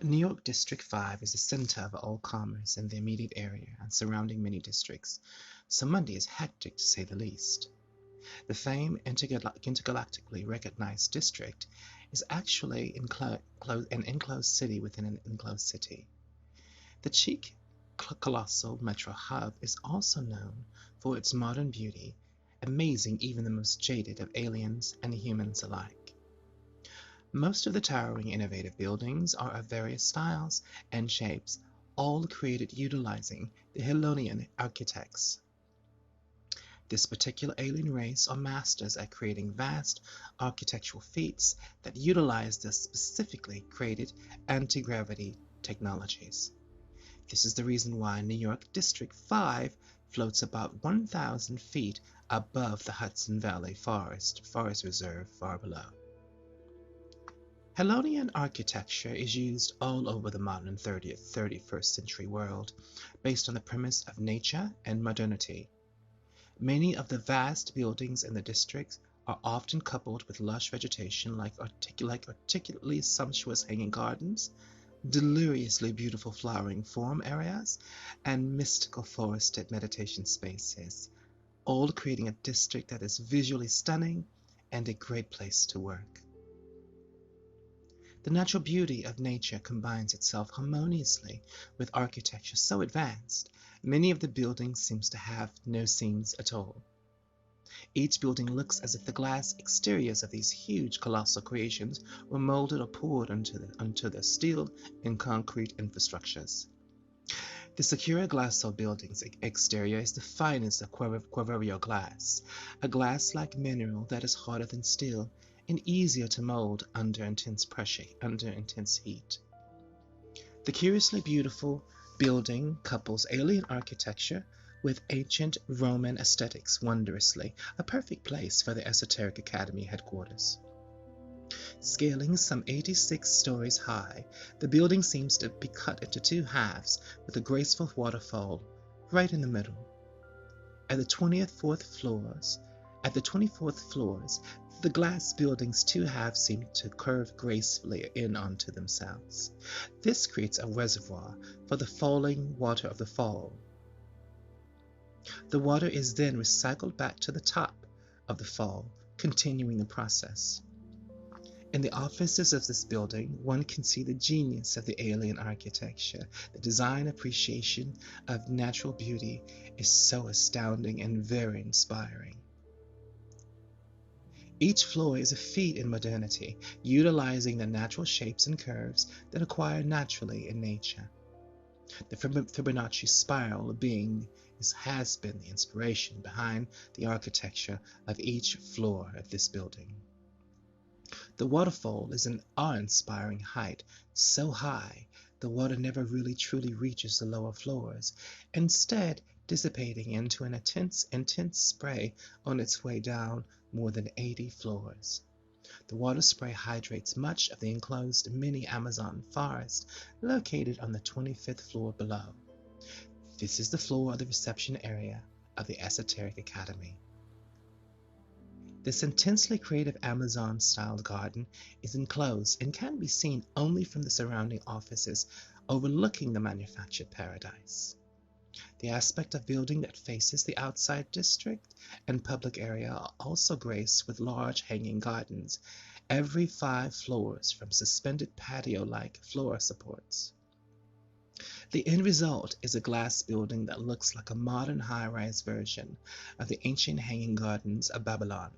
New York District 5 is the center of all commerce in the immediate area and surrounding many districts, so Monday is hectic to say the least. The famed intergalactically recognized district is actually an enclosed city within an enclosed city. The chic, colossal metro hub is also known for its modern beauty, amazing even the most jaded of aliens and humans alike. Most of the towering innovative buildings are of various styles and shapes, all created utilizing the Hellenian architects. This particular alien race are masters at creating vast architectural feats that utilize the specifically created anti-gravity technologies. This is the reason why New York District 5 floats about 1,000 feet above the Hudson Valley Forest Reserve far below. Hellenian architecture is used all over the modern 30th, 31st century world based on the premise of nature and modernity. Many of the vast buildings in the district are often coupled with lush vegetation like articulately sumptuous hanging gardens, deliriously beautiful flowering farm areas, and mystical forested meditation spaces, all creating a district that is visually stunning and a great place to work. The natural beauty of nature combines itself harmoniously with architecture so advanced, many of the buildings seem to have no seams at all. Each building looks as if the glass exteriors of these huge colossal creations were molded or poured onto the steel and concrete infrastructures. The Sakura Glasso building's exterior is the finest of Quavario glass, a glass-like mineral that is harder than steel and easier to mold under intense pressure, under intense heat. The curiously beautiful building couples alien architecture with ancient Roman aesthetics wondrously, a perfect place for the Esoteric Academy headquarters. Scaling some 86 stories high, the building seems to be cut into two halves with a graceful waterfall right in the middle. At the 24th floors, the glass building's two halves seem to curve gracefully in onto themselves. This creates a reservoir for the falling water of the fall. The water is then recycled back to the top of the fall, continuing the process. In the offices of this building, one can see the genius of the alien architecture. The design appreciation of natural beauty is so astounding and very inspiring. Each floor is a feat in modernity, utilizing the natural shapes and curves that acquire naturally in nature. The Fibonacci spiral has been the inspiration behind the architecture of each floor of this building. The waterfall is an awe-inspiring height, so high the water never really truly reaches the lower floors, instead dissipating into an intense spray on its way down more than 80 floors. The water spray hydrates much of the enclosed mini Amazon forest located on the 25th floor below. This is the floor of the reception area of the Esoteric Academy. This intensely creative Amazon-styled garden is enclosed and can be seen only from the surrounding offices overlooking the manufactured paradise. The aspect of building that faces the outside district and public area are also graced with large hanging gardens, every 5 floors from suspended patio-like floor supports. The end result is a glass building that looks like a modern high-rise version of the ancient hanging gardens of Babylon.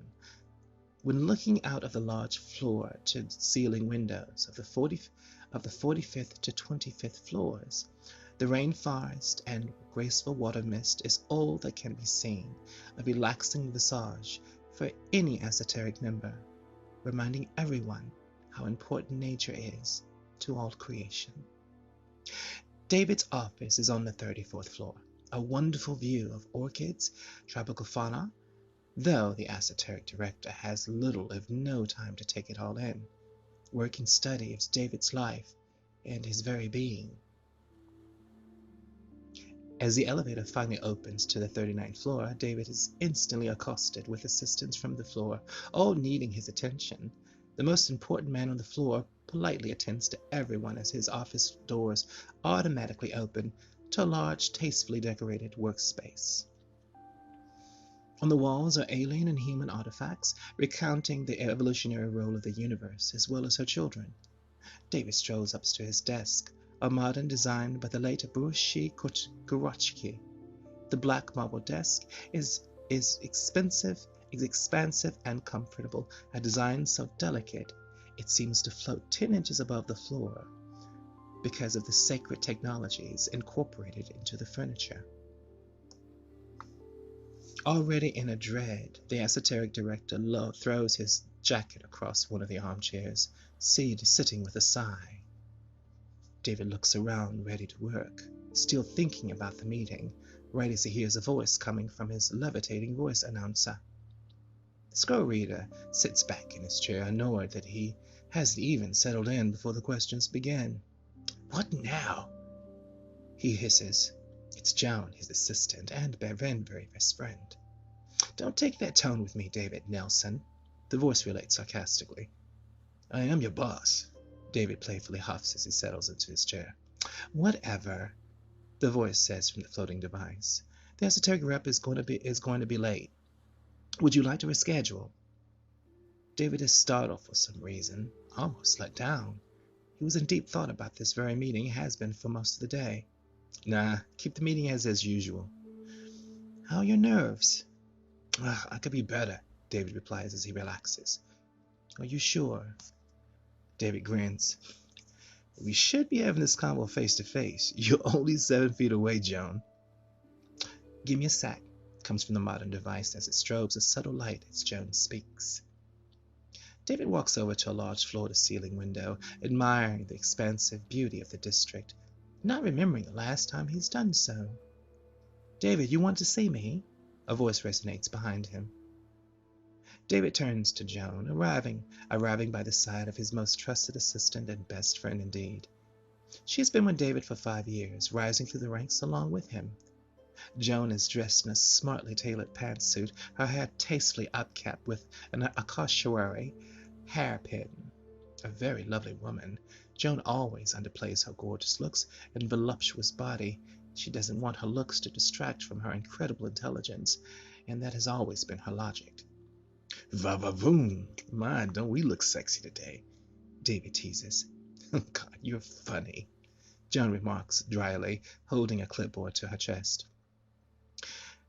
When looking out of the large floor-to-ceiling windows of the 45th to 25th floors, the rainforest and graceful water mist is all that can be seen, a relaxing visage for any esoteric member, reminding everyone how important nature is to all creation. David's office is on the 34th floor, a wonderful view of orchids, tropical fauna, though the esoteric director has little if no time to take it all in. Work and study of David's life and his very being. As the elevator finally opens to the 39th floor, David is instantly accosted with assistants from the floor, all needing his attention. The most important man on the floor politely attends to everyone as his office doors automatically open to a large, tastefully decorated workspace. On the walls are alien and human artifacts recounting the evolutionary role of the universe, as well as her children. David strolls up to his desk, a modern design by the late Bushi Kurochiki. The black marble desk is expensive, is expansive and comfortable, a design so delicate it seems to float 10 inches above the floor because of the sacred technologies incorporated into the furniture. Already in a dread, the esoteric director throws his jacket across one of the armchairs, sitting with a sigh. David looks around, ready to work, still thinking about the meeting, right as he hears a voice coming from his levitating voice announcer. The scroll reader sits back in his chair, annoyed that he hasn't even settled in before the questions begin. "What now?" he hisses. It's Joan, his assistant, and very best friend. "Don't take that tone with me, David Nelson," the voice relates sarcastically. "I am your boss," David playfully huffs as he settles into his chair. "Whatever," the voice says from the floating device. "The esoteric rep is going to be late. Would you like to reschedule?" David is startled for some reason, almost let down. He was in deep thought about this very meeting, has been for most of the day. "Nah, keep the meeting as usual." "How are your nerves?" "I could be better," David replies as he relaxes. "Are you sure?" David grins. "We should be having this convo face to face. You're only 7 feet away, Joan." "Give me a sec," comes from the modern device as it strobes a subtle light as Joan speaks. David walks over to a large floor-to-ceiling window, admiring the expansive beauty of the district, not remembering the last time he's done so. "David, you want to see me?" A voice resonates behind him. David turns to Joan, arriving by the side of his most trusted assistant and best friend indeed. She has been with David for 5 years, rising through the ranks along with him. Joan is dressed in a smartly tailored pantsuit, her hair tastefully upkept with an akashawari hairpin. A very lovely woman, Joan always underplays her gorgeous looks and voluptuous body. She doesn't want her looks to distract from her incredible intelligence, and that has always been her logic. "Va-va-voom! My, don't we look sexy today?" David teases. "God, you're funny," Joan remarks dryly, holding a clipboard to her chest.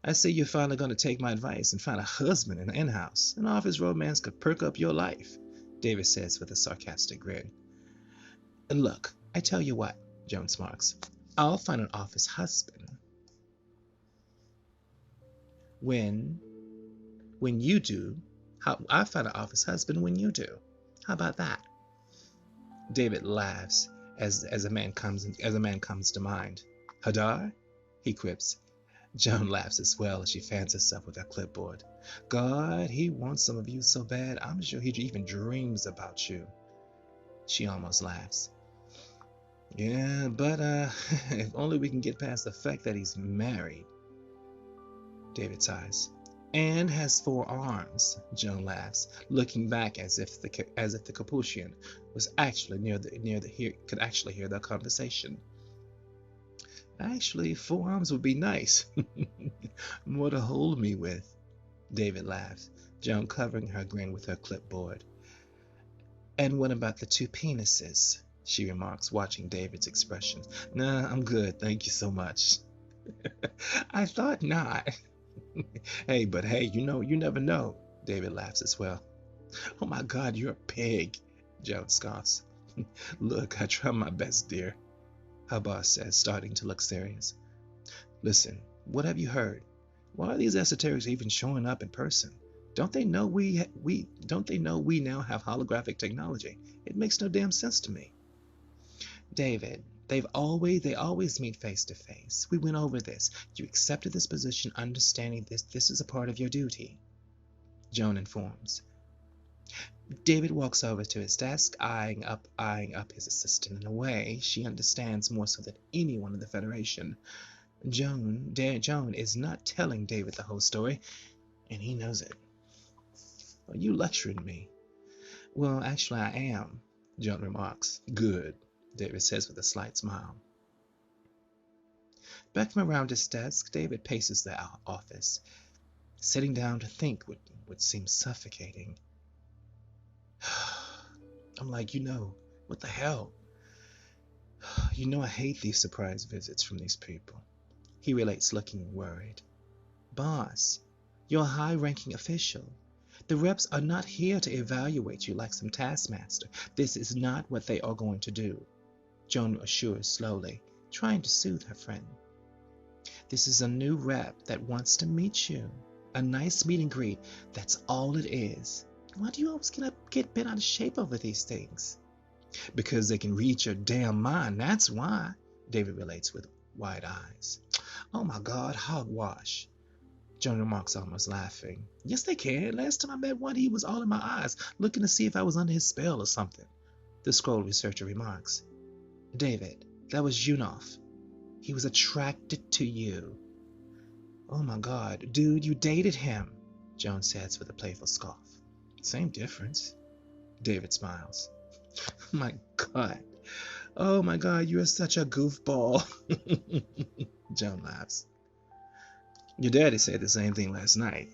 "I see you're finally going to take my advice and find a husband in the in-house. An office romance could perk up your life," David says with a sarcastic grin. "Look, I tell you what," Joan smarks. "I'll find an office husband when you do. I find an office husband when you do. How about that?" David laughs as a man comes to mind. "Hadar?" he quips. Joan laughs as well as she fans herself with her clipboard. "God, he wants some of you so bad, I'm sure he even dreams about you." She almost laughs. "Yeah, but if only we can get past the fact that he's married." David sighs. "And has 4 arms," Joan laughs, looking back as if the Capuchin was actually could actually hear their conversation. "Actually, 4 arms would be nice." "More to hold me with," David laughs, Joan covering her grin with her clipboard. "And what about the 2 penises?" she remarks, watching David's expression. "Nah, I'm good, thank you so much." "I thought not." Hey, you never know," David laughs as well. "Oh my God, you're a pig," Joan scoffs. "Look, I try my best, dear," her boss says, starting to look serious. "Listen, what have you heard? Why are these esoterics even showing up in person? Don't they know we now have holographic technology? It makes no damn sense to me." "David, they always meet face to face. We went over this. You accepted this position, understanding this is a part of your duty," Joan informs. David walks over to his desk, eyeing up his assistant in a way she understands more so than anyone in the Federation. Joan is not telling David the whole story, and he knows it. "Are you lecturing me?" "Well, actually I am. Joan remarks. Good, David says with a slight smile. Back from around his desk, David paces the office. Sitting down to think would seem suffocating. I'm like, what the hell? I hate these surprise visits from these people. He relates, looking worried. Boss, you're a high-ranking official. The reps are not here to evaluate you like some taskmaster. This is not what they are going to do, Joan assures slowly, trying to soothe her friend. This is a new rep that wants to meet you. A nice meet and greet, that's all it is. Why do you always get bent out of shape over these things? Because they can read your damn mind, that's why, David relates with wide eyes. Oh my God, hogwash, Joan remarks, almost laughing. Yes, they can. Last time I met one, he was all in my eyes, looking to see if I was under his spell or something, the scroll researcher remarks. David, that was Yunov. He was attracted to you. Oh my God, dude, you dated him, Joan says with a playful scoff. Same difference. David smiles. My God. Oh my God, you are such a goofball. Joan laughs. Your daddy said the same thing last night.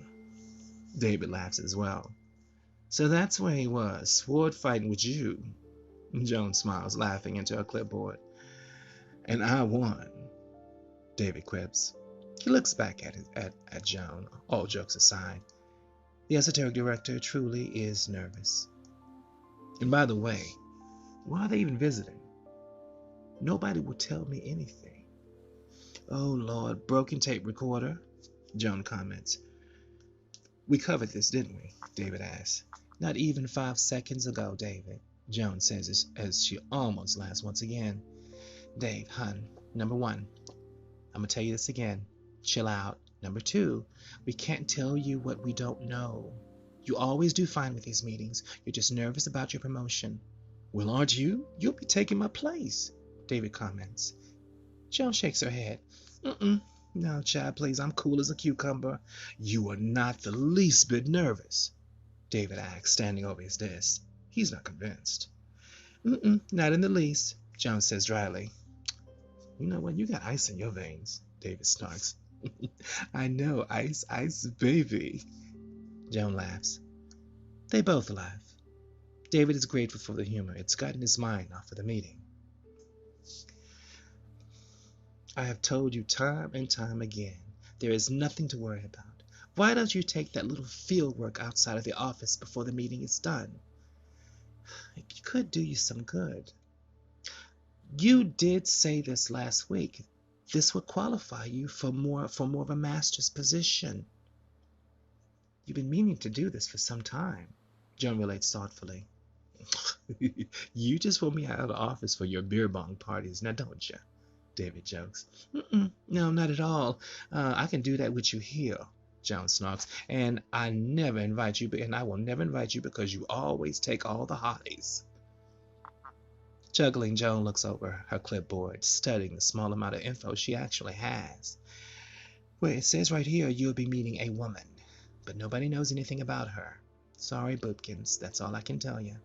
David laughs as well. So that's where he was, sword fighting with you. Joan smiles, laughing into her clipboard. And I won, David quips. He looks back at Joan, all jokes aside. The esoteric director truly is nervous. And by the way, why are they even visiting? Nobody will tell me anything. Oh Lord, broken tape recorder, Joan comments. We covered this, didn't we? David asks. Not even 5 seconds ago, David, Joan says as she almost laughs once again. Dave, hun, number 1, I'm gonna tell you this again. Chill out. Number 2, we can't tell you what we don't know. You always do fine with these meetings. You're just nervous about your promotion. Well, aren't you? You'll be taking my place, David comments. Joan shakes her head. No, child, please, I'm cool as a cucumber. You are not the least bit nervous, David asks, standing over his desk. He's not convinced. Not in the least, Joan says dryly. You know what? You got ice in your veins, David snarks. I know, ice, baby. Joan laughs. They both laugh. David is grateful for the humor. It's gotten his mind off of the meeting. I have told you time and time again, there is nothing to worry about. Why don't you take that little field work outside of the office before the meeting is done? It could do you some good. You did say this last week. This would qualify you for more of a master's position. You've been meaning to do this for some time, Joan relates thoughtfully. You just want me out of the office for your beer bong parties, now don't you? David jokes. No, not at all. I can do that with you here, Joan snarks. And I never invite you, and I will never invite you because you always take all the hotties. Chuckling, Joan looks over her clipboard, studying the small amount of info she actually has. Well, it says right here you'll be meeting a woman, but nobody knows anything about her. Sorry, Boopkins, that's all I can tell you.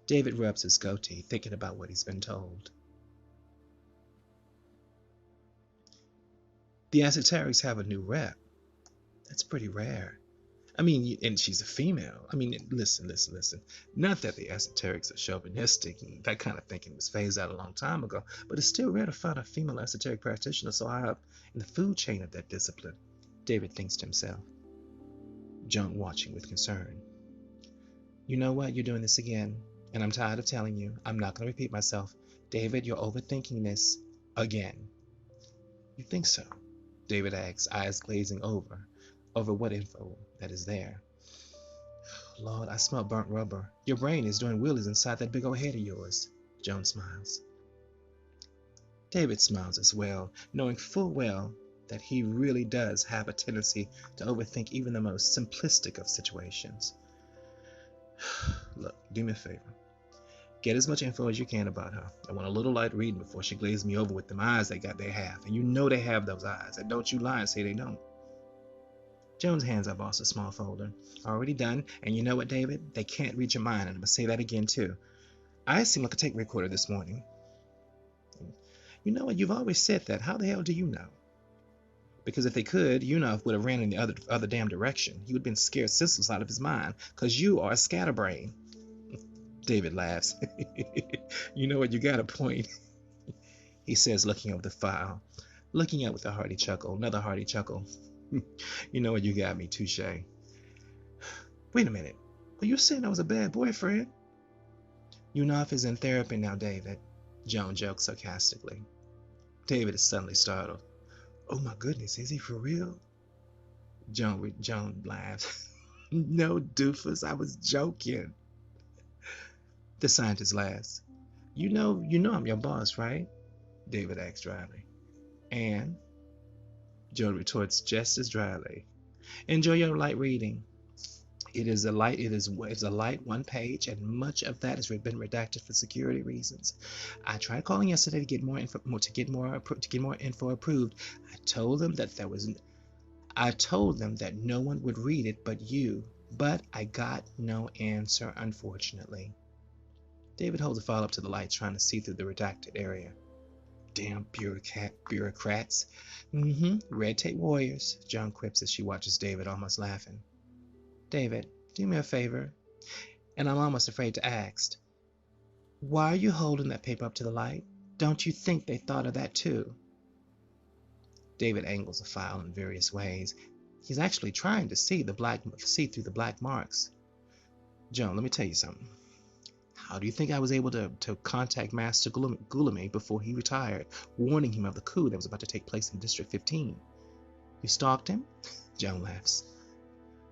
David rubs his goatee, thinking about what he's been told. The esoterics have a new rep. That's pretty rare. I mean, and she's a female. I mean, listen. Not that the esoterics are chauvinistic, and that kind of thinking was phased out a long time ago, but it's still rare to find a female esoteric practitioner so high up in the food chain of that discipline, David thinks to himself. Joan watching with concern. You know what? You're doing this again, and I'm tired of telling you. I'm not going to repeat myself. David, you're overthinking this again. You think so? David asks, eyes glazing over what info that is there. Lord, I smell burnt rubber. Your brain is doing wheelies inside that big old head of yours. Joan smiles. David smiles as well, knowing full well that he really does have a tendency to overthink even the most simplistic of situations. Look, do me a favor. Get as much info as you can about her. I want a little light reading before she glazes me over with them eyes they have. And you know they have those eyes. And don't you lie and say they don't. Joan's hands up also a small folder. Already done. And you know what, David? They can't read your mind. And I'm going to say that again, too. I seem like a tape recorder this morning. You know what? You've always said that. How the hell do you know? Because if they could, would have ran in the other damn direction. He would have been scared senseless out of his mind, because you are a scatterbrain. David laughs. You know what? You got a point, he says, looking over the file. Looking up with a hearty chuckle. Another hearty chuckle. You know what? You got me, touche. Wait a minute. Are you saying I was a bad boyfriend? Unaf is in therapy now, David, Joan jokes sarcastically. David is suddenly startled. Oh my goodness, is he for real? Joan laughs. No, doofus, I was joking. The scientist laughs. You know I'm your boss, right? David asks dryly. And? Joan retorts just as dryly. Enjoy your light reading. It's a light one page, and much of that has been redacted for security reasons. I tried calling yesterday to get more info approved. I told them that no one would read it but you, but I got no answer, unfortunately. David holds a file up to the light, trying to see through the redacted area. Damn bureaucrats. Red tape warriors, Joan quips as she watches David, almost laughing. David, do me a favor, and I'm almost afraid to ask. Why are you holding that paper up to the light? Don't you think they thought of that too? David angles the file in various ways. He's actually trying to see through the black marks. Joan, let me tell you something. How do you think I was able to contact Master Gulame before he retired, warning him of the coup that was about to take place in District 15? You stalked him? Joan laughs.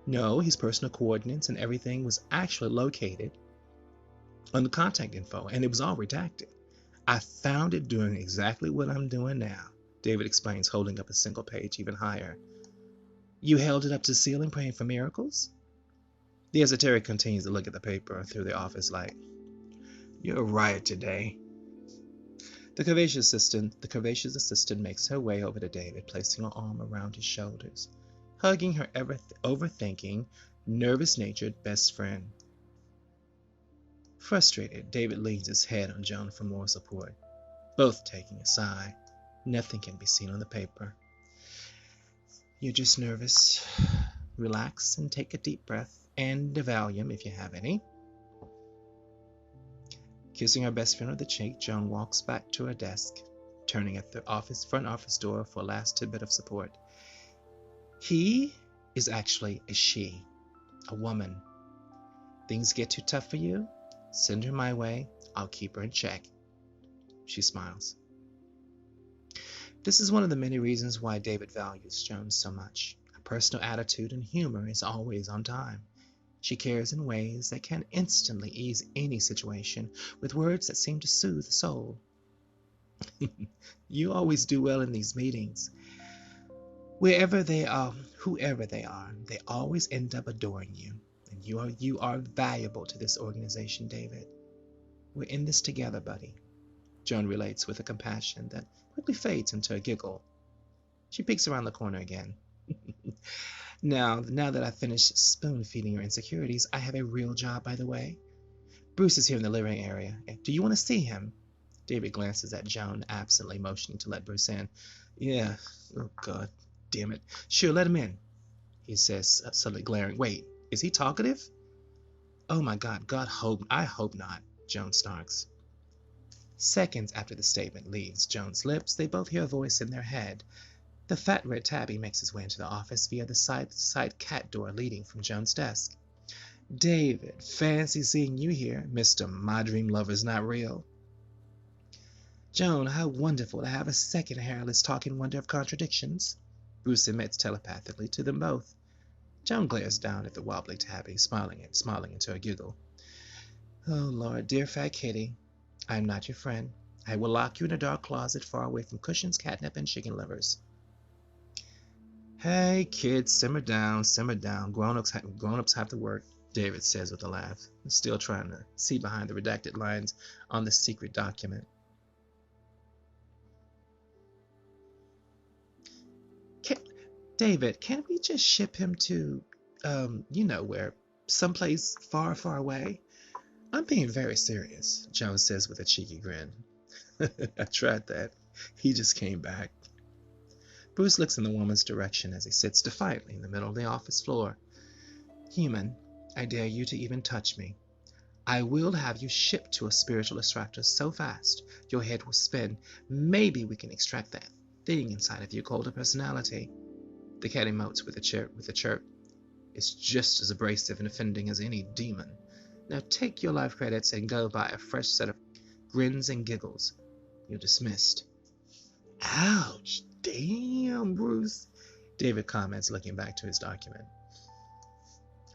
No, his personal coordinates and everything was actually located on the contact info, and it was all redacted. I found it doing exactly what I'm doing now, David explains, holding up a single page even higher. You held it up to the ceiling praying for miracles? The esoteric continues to look at the paper through the office light. You're a riot today. The curvaceous assistant makes her way over to David, placing her arm around his shoulders, hugging her overthinking, nervous-natured best friend. Frustrated, David leans his head on Joan for more support, both taking a sigh. Nothing can be seen on the paper. You're just nervous. Relax and take a deep breath, and a Valium if you have any. Kissing her best friend on the cheek, Joan walks back to her desk, turning at the front office door for a last tidbit of support. He is actually a she, a woman. Things get too tough for you? Send her my way. I'll keep her in check. She smiles. This is one of the many reasons why David values Joan so much. Her personal attitude and humor is always on time. She cares in ways that can instantly ease any situation with words that seem to soothe the soul. You always do well in these meetings. Whoever they are, they always end up adoring you. And you are valuable to this organization, David. We're in this together, buddy. Joan relates with a compassion that quickly fades into a giggle. She peeks around the corner again. Now that I've finished spoon-feeding your insecurities, I have a real job, by the way. Bruce is here in the living area. Do you want to see him? David glances at Joan, absently motioning to let Bruce in. Yeah. Oh, God damn it. Sure, let him in, he says, suddenly glaring. Wait, is he talkative? Oh, my God. I hope not, Joan snarks. Seconds after the statement leaves Joan's lips, they both hear a voice in their head. The fat red tabby makes his way into the office via the side cat door leading from Joan's desk. David, fancy seeing you here, Mr. My Dream Lover's Not Real. Joan, how wonderful to have a second hairless talking wonder of contradictions, Bruce admits telepathically to them both. Joan glares down at the wobbly tabby, smiling into a giggle. Oh, Lord, dear fat kitty, I am not your friend. I will lock you in a dark closet far away from cushions, catnip, and chicken livers. Hey, kids, simmer down. Grown-ups have to work, David says with a laugh, still trying to see behind the redacted lines on the secret document. David, can't we just ship him to, where, someplace far, far away? I'm being very serious, Joan says with a cheeky grin. I tried that. He just came back. Bruce looks in the woman's direction as he sits defiantly in the middle of the office floor. Human, I dare you to even touch me. I will have you shipped to a spiritual extractor so fast your head will spin. Maybe we can extract that thing inside of you called a personality. The cat emotes with a chirp. It's just as abrasive and offending as any demon. Now take your life credits and go buy a fresh set of grins and giggles. You're dismissed. Ouch! Damn, Bruce, David comments, looking back to his document.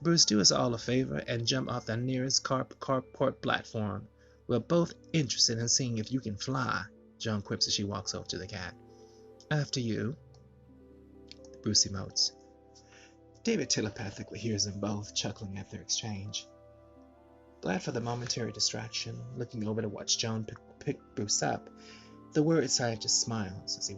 Bruce, do us all a favor and jump off the nearest carport platform. We're both interested in seeing if you can fly, Joan quips as she walks over to the cat. After you. Bruce emotes. David telepathically hears them both chuckling at their exchange. Glad for the momentary distraction, looking over to watch Joan pick Bruce up, the worried scientist smiles as he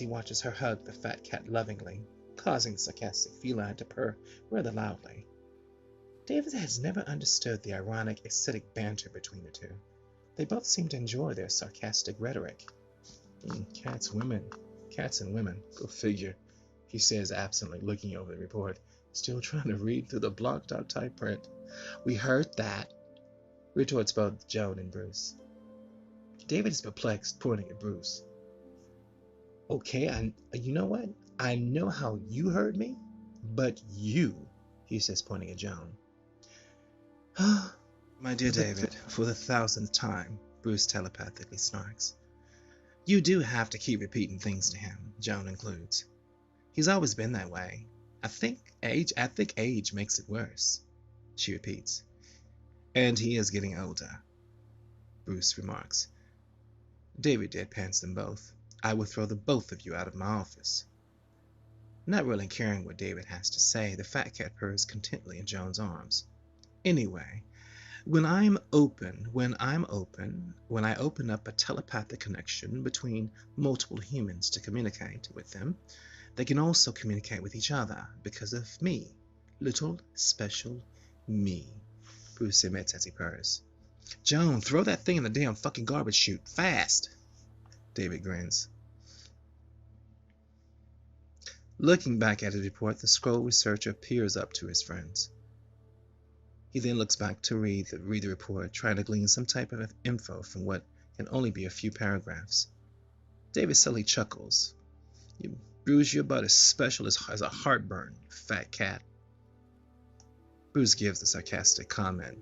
watches her hug the fat cat lovingly, causing the sarcastic feline to purr rather loudly. David has never understood the ironic, acidic banter between the two. They both seem to enjoy their sarcastic rhetoric. Cats and women, go figure, he says absently, looking over the report, still trying to read through the blocked out type print. We heard that, retorts both Joan and Bruce. David is perplexed, pointing at Bruce. Okay, you know what? I know how you heard me, but you, he says, pointing at Joan. My dear David, for the 1000th time, Bruce telepathically snarks. You do have to keep repeating things to him, Joan includes. He's always been that way. I think age makes it worse, she repeats. And he is getting older, Bruce remarks. David deadpans them both. I will throw the both of you out of my office. Not really caring what David has to say, the fat cat purrs contentedly in Joan's arms. Anyway, when I open up a telepathic connection between multiple humans to communicate with them, they can also communicate with each other because of me. Little special me, Bruce emits as he purrs. Joan, throw that thing in the damn fucking garbage chute, fast! David grins. Looking back at his report, the scroll researcher peers up to his friends. He then looks back to read the report, trying to glean some type of info from what can only be a few paragraphs. David silly chuckles. Bruce, you're about as special as a heartburn, fat cat. Bruce gives the sarcastic comment.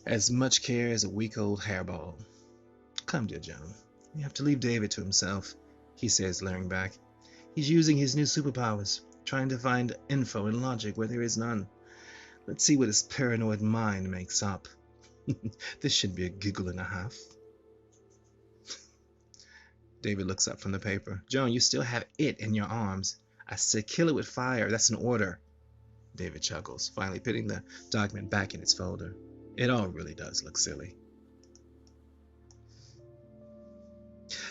As much care as a week-old hairball. Come, dear Joan. You have to leave David to himself, he says, leering back. He's using his new superpowers, trying to find info and logic where there is none. Let's see what his paranoid mind makes up. This should be a giggle and a half. David looks up from the paper. Joan, you still have it in your arms. I said kill it with fire. That's an order. David chuckles, finally putting the document back in its folder. It all really does look silly.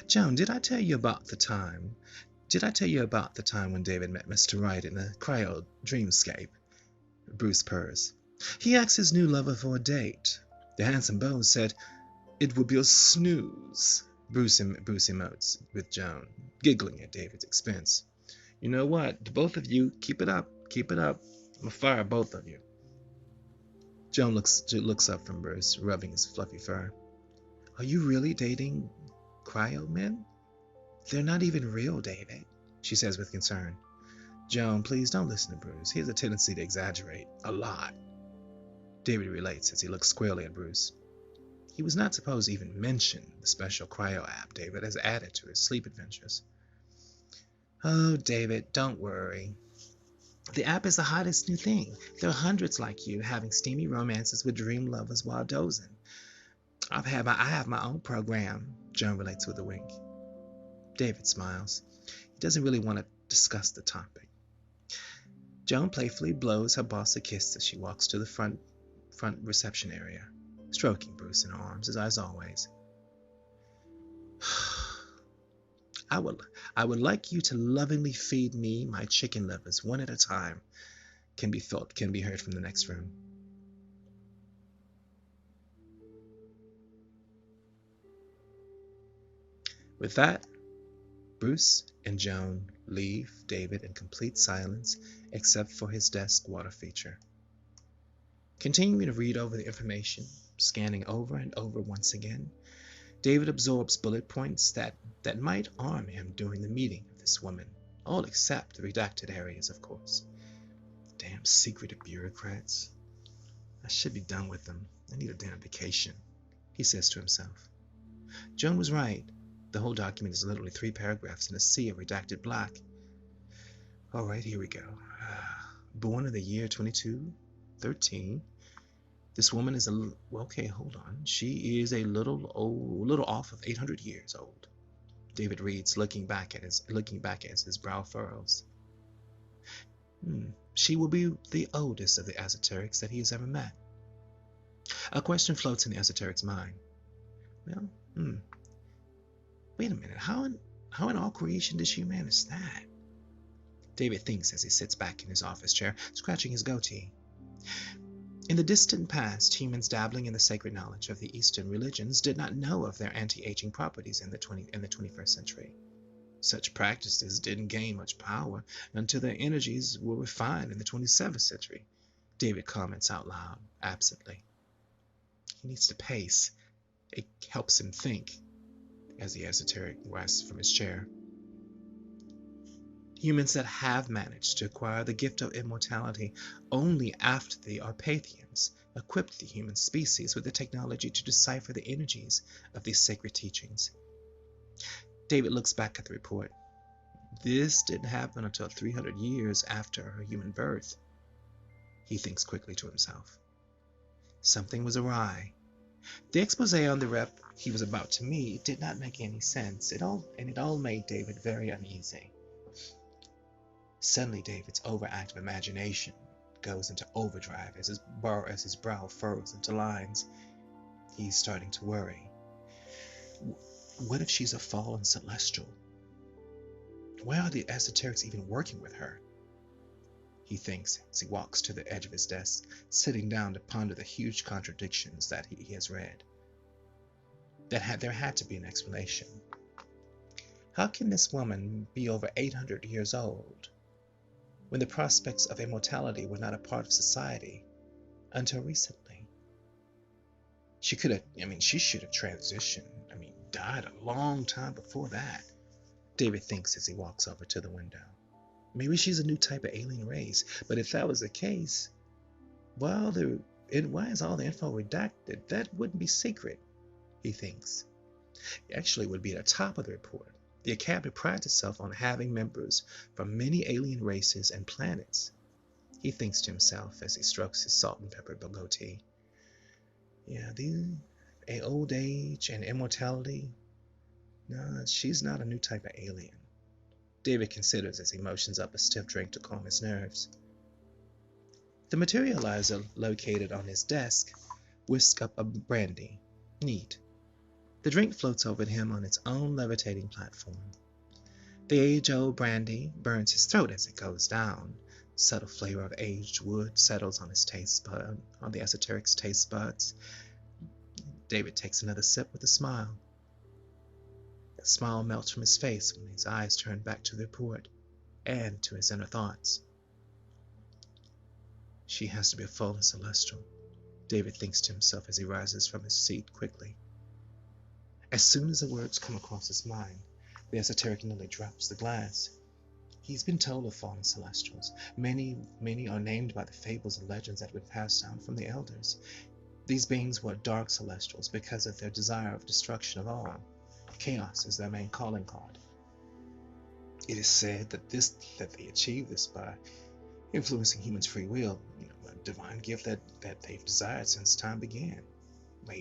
Joan, did I tell you about the time when David met Mr. Wright in the cryo dreamscape? Bruce purrs. He asked his new lover for a date. The handsome beau said it would be a snooze. Bruce emotes with Joan, giggling at David's expense. You know what? The both of you, keep it up. I'm gonna fire both of you. Joan looks up from Bruce, rubbing his fluffy fur. Are you really dating cryo men? They're not even real, David, she says with concern. Joan, please don't listen to Bruce. He has a tendency to exaggerate a lot. David relates as he looks squarely at Bruce. He was not supposed to even mention the special cryo app David has added to his sleep adventures. Oh, David, don't worry. The app is the hottest new thing. There are hundreds like you having steamy romances with dream lovers while dozing. I have my own program, Joan relates with a wink. David smiles. He doesn't really want to discuss the topic. Joan playfully blows her boss a kiss as she walks to the front reception area, stroking Bruce in her arms, as always. I would like you to lovingly feed me my chicken livers one at a time, can be heard from the next room. With that, Bruce and Joan leave David in complete silence except for his desk water feature. Continuing to read over the information, scanning over and over once again, David absorbs bullet points that might arm him during the meeting of this woman, all except the redacted areas, of course. Damn secretive bureaucrats. I should be done with them. I need a damn vacation, he says to himself. Joan was right. The whole document is literally 3 paragraphs in a sea of redacted black. All right, here we go. Born in the year 2213. This woman is okay, hold on. She is a little off of 800 years old. David reads, looking back as his brow furrows. She will be the oldest of the esoterics that he has ever met. A question floats in the esoteric's mind. Well, wait a minute. How in all creation did she manage that? David thinks as he sits back in his office chair, scratching his goatee. In the distant past, humans dabbling in the sacred knowledge of the Eastern religions did not know of their anti-aging properties in the 21st century. Such practices didn't gain much power until their energies were refined in the 27th century. David comments out loud, absently. He needs to pace. It helps him think, as the esoteric rises from his chair. Humans that have managed to acquire the gift of immortality only after the Arpathians equipped the human species with the technology to decipher the energies of these sacred teachings. David looks back at the report. This didn't happen until 300 years after her human birth. He thinks quickly to himself. Something was awry. The expose on the rep he was about to meet did not make any sense. It all made David very uneasy. Suddenly, David's overactive imagination goes into overdrive as his brow furrows into lines. He's starting to worry. What if she's a fallen celestial? Why are the esoterics even working with her? He thinks as he walks to the edge of his desk, sitting down to ponder the huge contradictions that he has read. There had to be an explanation. How can this woman be over 800 years old when the prospects of immortality were not a part of society until recently? She should have transitioned. Died a long time before that. David thinks as he walks over to the window. Maybe she's a new type of alien race, but if that was the case, why is all the info redacted? That wouldn't be secret, he thinks. It actually would be at the top of the report. The Academy prides itself on having members from many alien races and planets, he thinks to himself as he strokes his salt and pepper goatee. Yeah, old age and immortality. No, she's not a new type of alien. David considers as he motions up a stiff drink to calm his nerves. The materializer located on his desk whisks up a brandy. Neat. The drink floats over to him on its own levitating platform. The age-old brandy burns his throat as it goes down. Subtle flavor of aged wood settles on the esoteric's taste buds. David takes another sip with a smile. The smile melts from his face when his eyes turn back to the report and to his inner thoughts. She has to be a fallen celestial, David thinks to himself as he rises from his seat quickly. As soon as the words come across his mind, the esoteric nearly drops the glass. He's been told of fallen celestials. Many are named by the fables and legends that have been passed down from the elders. These beings were dark celestials because of their desire of destruction of all. Chaos is their main calling card. It is said that they achieve this by influencing humans' free will, a divine gift that they've desired since time began.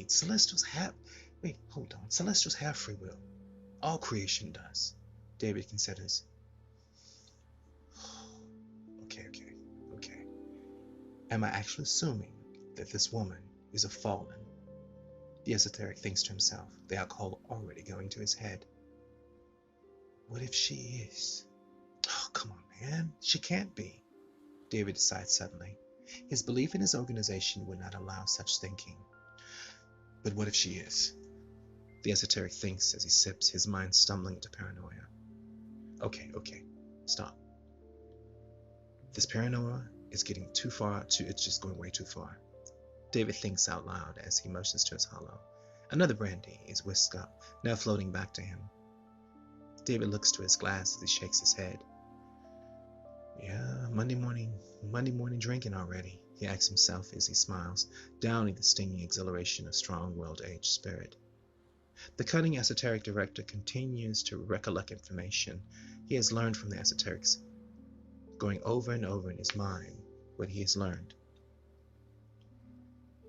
Celestials have free will. All creation does. David considers. Okay. Am I actually assuming that this woman is a fallen? The esoteric thinks to himself, the alcohol already going to his head. What if she is? Oh, come on, man. She can't be. David decides suddenly. His belief in his organization would not allow such thinking. But what if she is? The esoteric thinks as he sips, his mind stumbling into paranoia. Okay, stop. This paranoia is getting too far, it's just going way too far. David thinks out loud as he motions to his hollow. Another brandy is whisked up, now floating back to him. David looks to his glass as he shakes his head. Yeah, Monday morning drinking already, he asks himself as he smiles, downing the stinging exhilaration of strong-willed aged spirit. The cunning esoteric director continues to recollect information he has learned from the esoterics, going over and over in his mind what he has learned.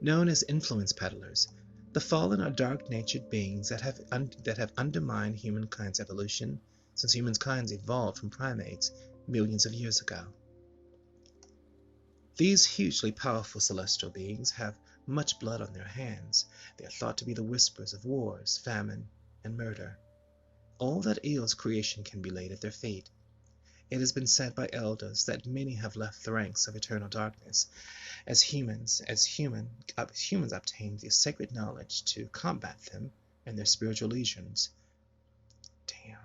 Known as influence peddlers, the fallen are dark-natured beings that have undermined humankind's evolution since humankind evolved from primates millions of years ago. These hugely powerful celestial beings have much blood on their hands. They are thought to be the whisperers of wars, famine, and murder. All that ails creation can be laid at their feet. It has been said by elders that many have left the ranks of eternal darkness as humans obtain the sacred knowledge to combat them and their spiritual legions. Damn.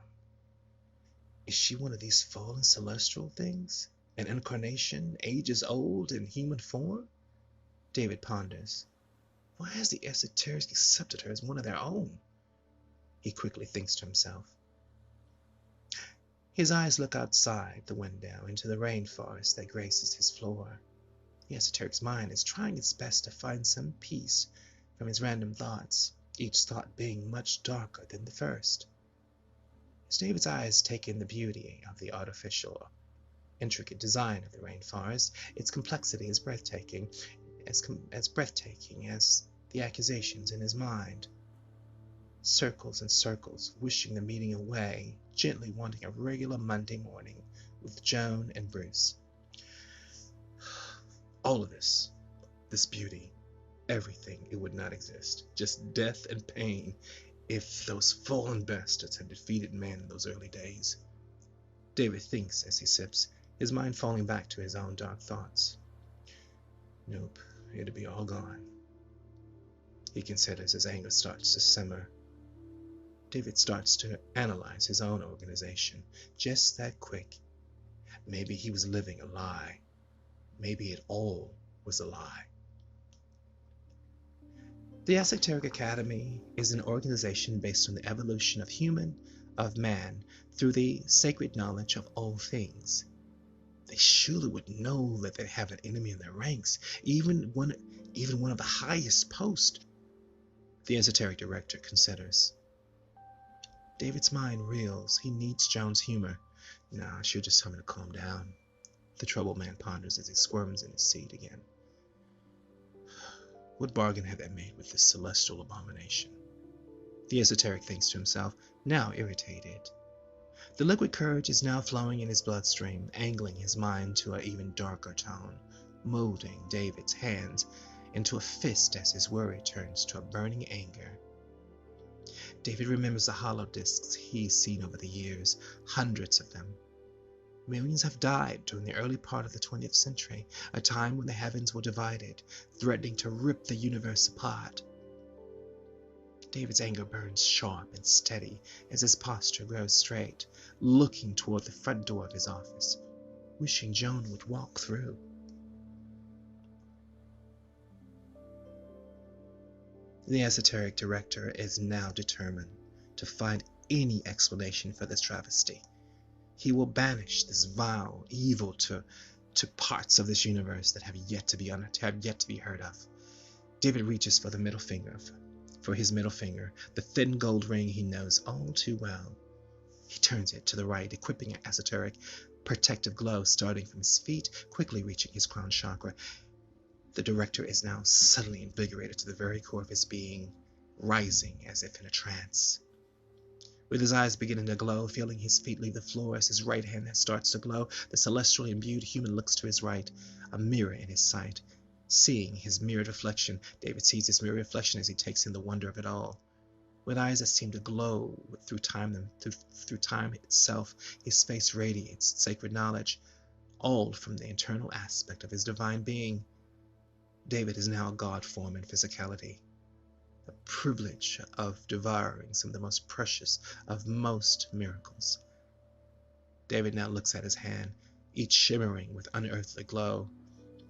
Is she one of these fallen celestial things? An incarnation, ages old, in human form? David ponders. Why has the esoterics accepted her as one of their own? He quickly thinks to himself. His eyes look outside the window into the rainforest that graces his floor. The esoteric's mind is trying its best to find some peace from his random thoughts, each thought being much darker than the first. As David's eyes take in the beauty of the artificial, intricate design of the rainforest, its complexity is breathtaking, as breathtaking as the accusations in his mind. Circles and circles, wishing the meeting away, gently wanting a regular Monday morning with Joan and Bruce. All of this beauty, everything, it would not exist. Just death and pain if those fallen bastards had defeated man in those early days. David thinks as he sips, his mind falling back to his own dark thoughts. Nope, it'd be all gone. He considers as anger starts to simmer. David starts to analyze his own organization, just that quick. Maybe he was living a lie. Maybe it all was a lie. The Esoteric Academy is an organization based on the evolution of man, through the sacred knowledge of all things. They surely would know that they have an enemy in their ranks, even one of the highest posts. The esoteric director considers. David's mind reels. He needs Joan's humor. Nah, she'll just tell me to calm down. The troubled man ponders as he squirms in his seat again. What bargain had they made with this celestial abomination? The esoteric thinks to himself, now irritated. The liquid courage is now flowing in his bloodstream, angling his mind to an even darker tone, molding David's hands into a fist as his worry turns to a burning anger. David remembers the hollow discs he's seen over the years, hundreds of them. Millions have died during the early part of the 20th century, a time when the heavens were divided, threatening to rip the universe apart. David's anger burns sharp and steady as his posture grows straight, looking toward the front door of his office, wishing Joan would walk through. The esoteric director is now determined to find any explanation for this travesty. He will banish this vile evil to parts of this universe that have yet to be heard of. David reaches for his middle finger, the thin gold ring he knows all too well. He turns it to the right, equipping an esoteric protective glow starting from his feet, quickly reaching his crown chakra. The director is now suddenly invigorated to the very core of his being, rising as if in a trance. With his eyes beginning to glow, feeling his feet leave the floor as his right hand starts to glow, the celestially imbued human looks to his right, a mirror in his sight. Seeing his mirrored reflection, David sees his mirrored reflection as he takes in the wonder of it all. With eyes that seem to glow through time itself, his face radiates sacred knowledge, all from the internal aspect of his divine being. David is now a god form in physicality. the privilege of devouring some of the most precious of most miracles. David now looks at his hand, each shimmering with unearthly glow,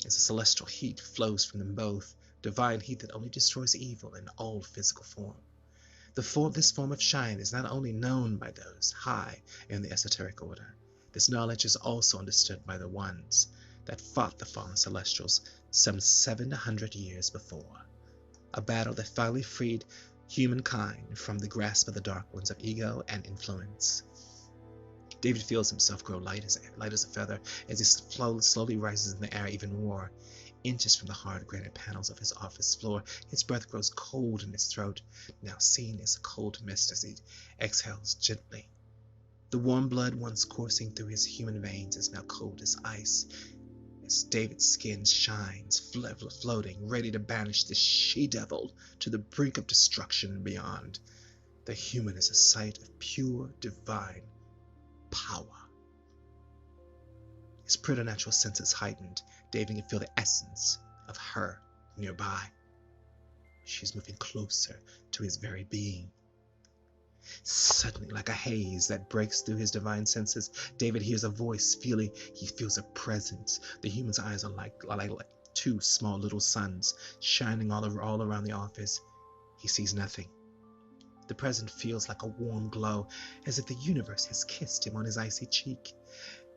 as the celestial heat flows from them both, divine heat that only destroys evil in all physical form. This form of shine is not only known by those high in the esoteric order, this knowledge is also understood by the ones that fought the fallen celestials some 700 years before, a battle that finally freed humankind from the grasp of the dark ones of ego and influence. David feels himself grow light as a feather as he slowly rises in the air even more. Inches from the hard granite panels of his office floor, his breath grows cold in his throat, now seen as a cold mist as he exhales gently. The warm blood once coursing through his human veins is now cold as ice, as David's skin shines, floating, ready to banish the she-devil to the brink of destruction and beyond. The human is a sight of pure, divine power. His preternatural senses heightened. David can feel the essence of her nearby. She's moving closer to his very being. Suddenly, like a haze that breaks through his divine senses, David hears a voice. He feels a presence. The human's eyes are like two small little suns shining all around the office. He sees nothing. The present feels like a warm glow, as if the universe has kissed him on his icy cheek.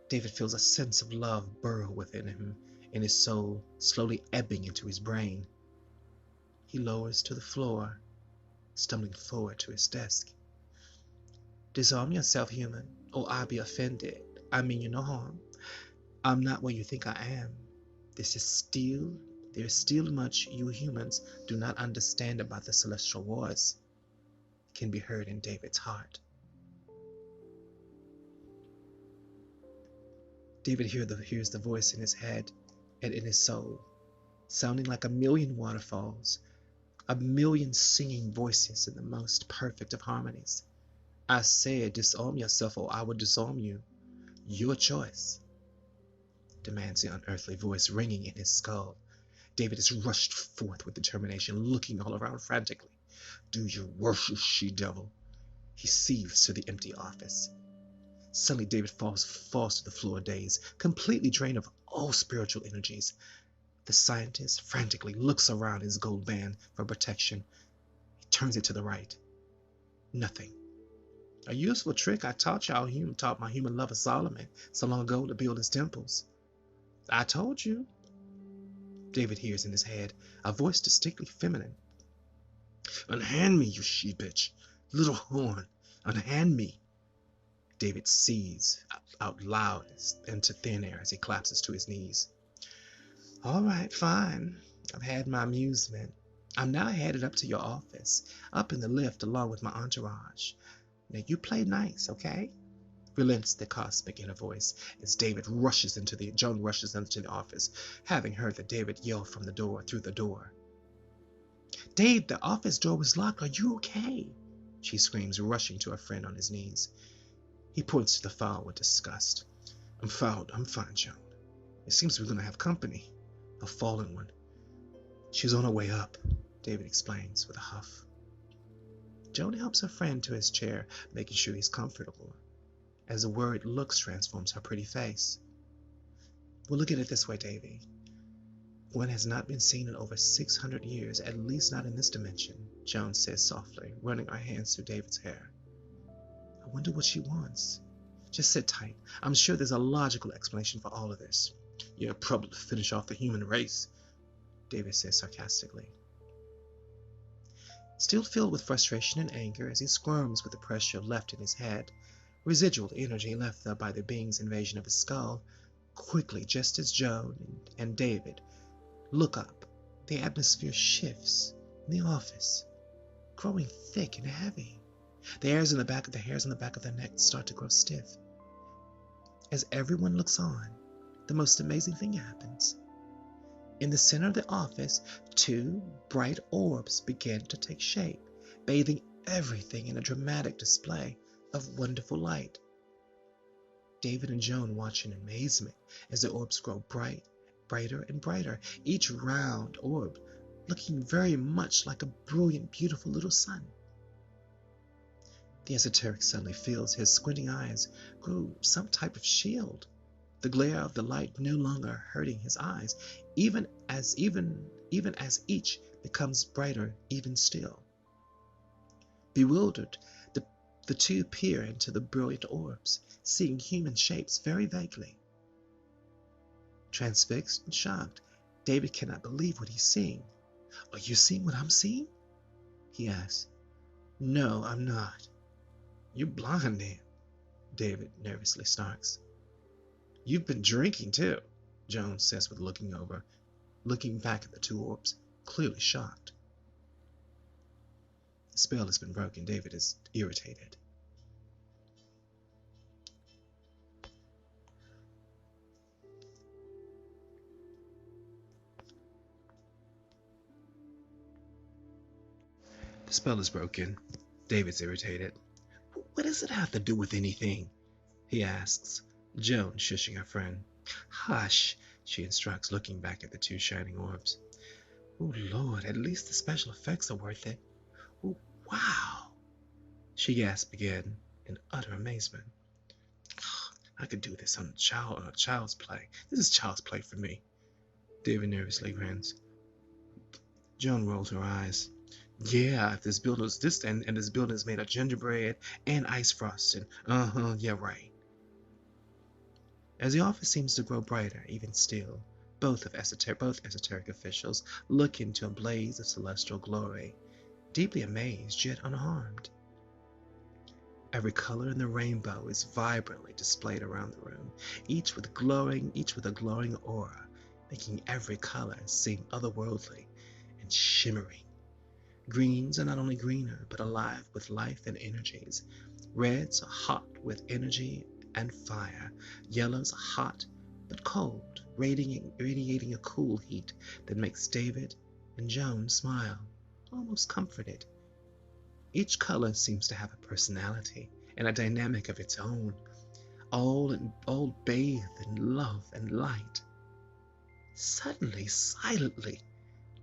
David feels a sense of love burrow within him, in his soul, slowly ebbing into his brain. He lowers to the floor, stumbling forward to his desk. Disarm yourself, human, or I'll be offended. I mean you no harm. I'm not what you think I am. There is still much you humans do not understand about the celestial wars. It can be heard in David's heart. David hears the voice in his head and in his soul, sounding like a million waterfalls, a million singing voices in the most perfect of harmonies. I said, disarm yourself or I will disarm you. Your choice, demands the unearthly voice ringing in his skull. David is rushed forth with determination, looking all around frantically. Do your worst, you she-devil. He seethes to the empty office. Suddenly, David falls to the floor, dazed, completely drained of all spiritual energies. The scientist frantically looks around his gold band for protection. He turns it to the right. Nothing. A useful trick I taught my human lover Solomon so long ago to build his temples. I told you. David hears in his head a voice distinctly feminine. Unhand me, you she-bitch. Little horn. Unhand me. David sees out loud into thin air as he collapses to his knees. All right, fine. I've had my amusement. I'm now headed up to your office, up in the lift along with my entourage. Now you play nice, okay? Relents the cosmic inner voice as Joan rushes into the office, having heard that David yell from the door through the door. Dave, the office door was locked. Are you okay? She screams, rushing to her friend on his knees. He points to the file with disgust. I'm fine, Joan. It seems we're going to have company. A fallen one. She's on her way up, David explains with a huff. Joan helps her friend to his chair, making sure he's comfortable, as the worried looks transforms her pretty face. Well, look at it this way, Davy. One has not been seen in over 600 years, at least not in this dimension, Joan says softly, running her hands through David's hair. I wonder what she wants. Just sit tight. I'm sure there's a logical explanation for all of this. Yeah, probably to finish off the human race, David says sarcastically. Still filled with frustration and anger as he squirms with the pressure left in his head, residual energy left there by the being's invasion of his skull, quickly, just as Joan and David look up, the atmosphere shifts in the office, growing thick and heavy. The hairs in the back of their neck start to grow stiff. As everyone looks on, the most amazing thing happens. In the center of the office, two bright orbs begin to take shape, bathing everything in a dramatic display of wonderful light. David and Joan watch in amazement as the orbs grow brighter and brighter. Each round orb looking very much like a brilliant, beautiful little sun. The esoteric suddenly feels his squinting eyes grow some type of shield, the glare of the light no longer hurting his eyes, even as each becomes brighter even still. Bewildered, the two peer into the brilliant orbs, seeing human shapes very vaguely. Transfixed and shocked, David cannot believe what he's seeing. "Are you seeing what I'm seeing?" he asks. "No, I'm not." "You're blind then," David nervously snarks. "You've been drinking too," Joan says with looking back at the two orbs, clearly shocked. The spell has been broken. David is irritated. The spell is broken. David's irritated. "What does it have to do with anything?" he asks, Joan shushing her friend. "Hush," she instructs, looking back at the two shining orbs. "Oh, Lord, at least the special effects are worth it. Oh, wow," she gasped again in utter amazement. "I could do this on child's play. This is child's play for me." David nervously grins. Joan rolls her eyes. "Yeah, if this building is this and this building is made of gingerbread and ice frosting. Yeah, right." As the office seems to grow brighter, even still, both esoteric officials look into a blaze of celestial glory, deeply amazed yet unharmed. Every color in the rainbow is vibrantly displayed around the room, each with a glowing aura, making every color seem otherworldly and shimmering. Greens are not only greener, but alive with life and energies. Reds are hot with energy and fire. Yellows are hot but cold, radiating a cool heat that makes David and Joan smile, almost comforted. Each color seems to have a personality and a dynamic of its own, all bathed in love and light. Suddenly, silently,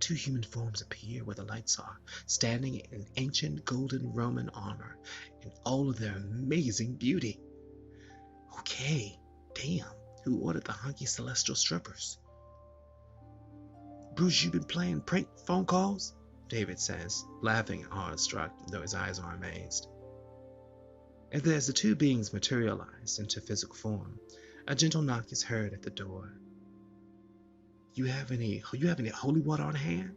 two human forms appear where the lights are, standing in ancient golden Roman armor in all of their amazing beauty. Okay, damn, who ordered the hunky celestial strippers? "Bruce, you been playing prank phone calls?" David says, laughing and awestruck, though his eyes are amazed. As the two beings materialize into physical form, a gentle knock is heard at the door. You have any holy water on hand?"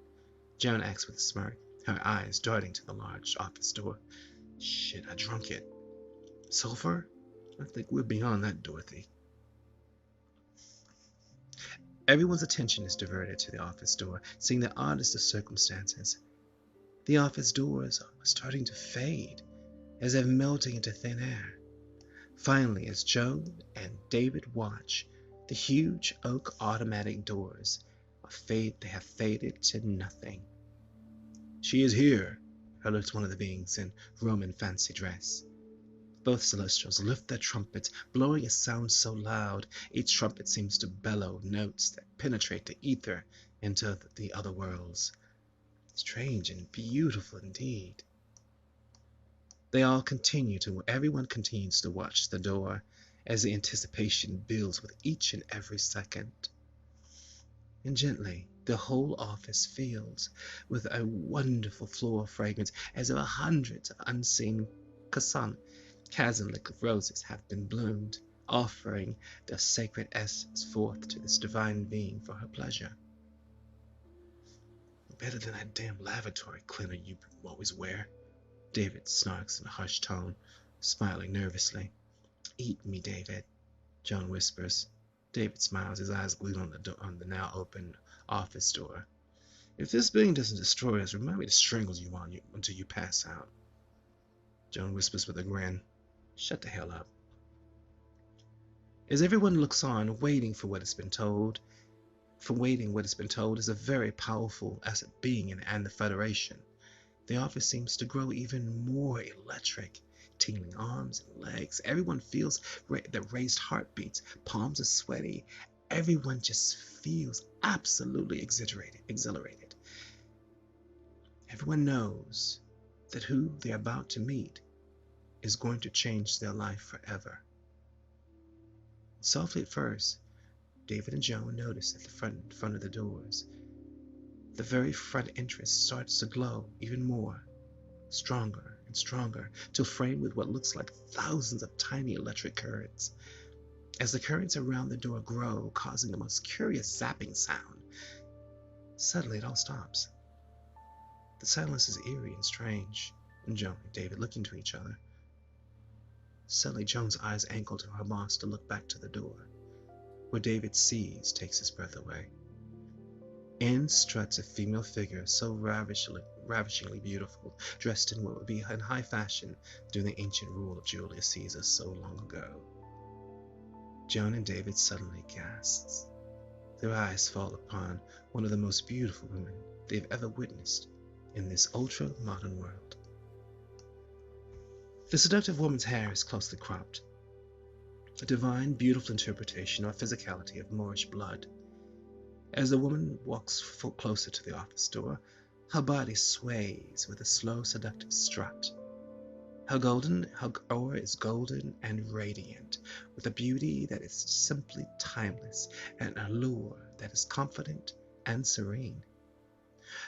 Joan asks with a smirk, her eyes darting to the large office door. "Shit, I drunk it." "Sulfur? I think we're beyond that, Dorothy." Everyone's attention is diverted to the office door, seeing the oddest of circumstances. The office doors are starting to fade, as if melting into thin air. Finally, as Joan and David watch, the huge oak automatic doors have faded to nothing. "She is here," alerts one of the beings in Roman fancy dress. Both celestials lift their trumpets, blowing a sound so loud, each trumpet seems to bellow notes that penetrate the ether into the other worlds. Strange and beautiful indeed. Everyone continues to watch the door as the anticipation builds with each and every second. And gently, the whole office fills with a wonderful floral fragrance, as if hundreds of unseen chasm-like roses have been bloomed, offering their sacred essence forth to this divine being for her pleasure. "Better than that damn lavatory cleaner you always wear," David snarks in a hushed tone, smiling nervously. "Eat me, David," Joan whispers. David smiles, his eyes glued on the now open office door. "If this being doesn't destroy us, remind me to strangle you until you pass out." Joan whispers with a grin. "Shut the hell up." As everyone looks on, waiting for what has been told, is a very powerful asset being and the Federation. The office seems to grow even more electric. Tingling arms and legs. Everyone feels the raised heartbeats. Palms are sweaty. Everyone just feels absolutely exhilarated. Everyone knows that who they're about to meet is going to change their life forever. Softly at first, David and Joan notice at the front of the doors. The very front entrance starts to glow even more, stronger and stronger, till framed with what looks like thousands of tiny electric currents. As the currents around the door grow, causing the most curious zapping sound, suddenly it all stops. The silence is eerie and strange, and Joan and David look into each other. Suddenly, Joan's eyes ankle to her boss to look back to the door, where David sees takes his breath away. In struts a female figure so ravishingly beautiful, dressed in what would be in high fashion during the ancient rule of Julius Caesar so long ago. Joan and David suddenly gasp. Their eyes fall upon one of the most beautiful women they've ever witnessed in this ultra-modern world. The seductive woman's hair is closely cropped, a divine, beautiful interpretation of physicality of Moorish blood. As the woman walks closer to the office door, her body sways with a slow, seductive strut. Her aura is golden and radiant, with a beauty that is simply timeless and an allure that is confident and serene.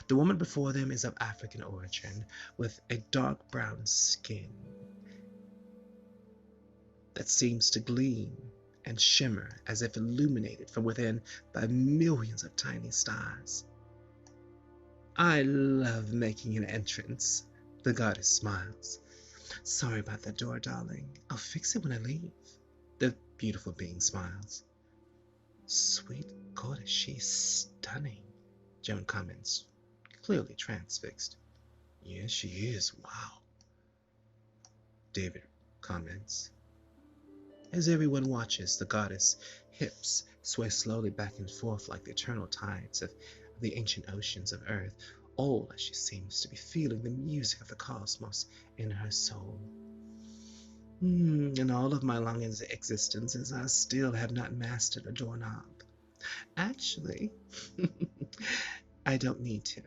The woman before them is of African origin, with a dark brown skin that seems to gleam and shimmer as if illuminated from within by millions of tiny stars. I love making an entrance, the goddess smiles. Sorry about that door, darling. I'll fix it when I leave. The beautiful being smiles. Sweet goddess, she's stunning, Joan comments, clearly transfixed. Yes, she is. Wow, David comments. As everyone watches, the goddess' hips sway slowly back and forth like the eternal tides of the ancient oceans of earth, all as she seems to be feeling the music of the cosmos in her soul. In all of my long existences, I still have not mastered a doorknob. Actually, I don't need to,